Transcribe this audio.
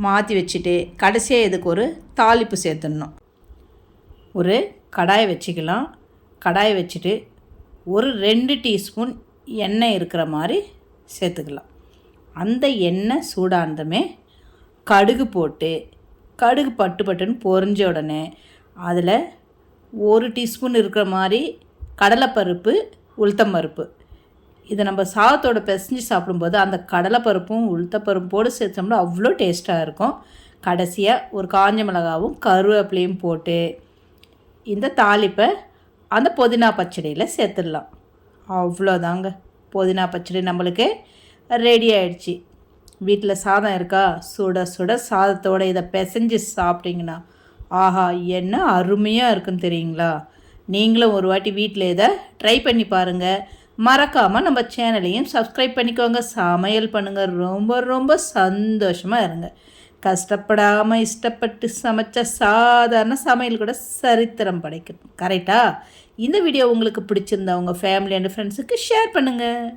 மாற்றி வச்சுட்டு கடைசியாக இதுக்கு ஒரு தாளிப்பு சேர்த்துடணும். ஒரு கடாயை வச்சுக்கலாம். கடாயை வச்சுட்டு ஒரு 2 டீஸ்பூன் எண்ணெய் இருக்கிற மாதிரி சேர்த்துக்கலாம். அந்த எண்ணெய் சூடானதுமே கடுகு போட்டு கடுகு பட்டுன்னு பொரிஞ்ச உடனே அதில் 1 டீஸ்பூன் இருக்கிற மாதிரி கடலைப்பருப்பு, உளுத்தம்பருப்பு. இதை நம்ம சாதத்தோடு பிசைஞ்சு சாப்பிடும்போது அந்த கடலைப்பருப்பும் உளுத்தப்பருப்போடு சேர்த்தோம்னா அவ்வளோ டேஸ்ட்டாக இருக்கும். கடைசியாக ஒரு காஞ்ச மிளகாவும் கருவேப்பிலையும் போட்டு இந்த தாளிப்பை அந்த புதினா பச்சடியில் சேர்த்துடலாம். அவ்வளோதாங்க, புதினா பச்சடி நம்மளுக்கு ரெடி ஆகிடுச்சி. வீட்டில் சாதம் இருக்கா, சுட சுட சாதத்தோடு இதை பிசைஞ்சு சாப்பிட்டிங்கன்னா ஆஹா என்ன அருமையாக இருக்குன்னு தெரியுங்களா. நீங்களும் ஒரு வாட்டி வீட்டில் இதை ட்ரை பண்ணி பாருங்கள். மறக்காமல் நம்ம சேனலையும் சப்ஸ்கிரைப் பண்ணிக்கோங்க. சமையல் பண்ணுங்கள், ரொம்ப ரொம்ப சந்தோஷமாக இருங்க. கஷ்டப்படாமல் இஷ்டப்பட்டு சமைச்ச சாதாரண சமையல் கூட சரித்திரம் படைக்கும். கரெக்டாக? இந்த வீடியோ உங்களுக்கு பிடிச்சிருந்தா உங்கள் ஃபேமிலி அண்ட் ஃப்ரெண்ட்ஸுக்கு ஷேர் பண்ணுங்கள்.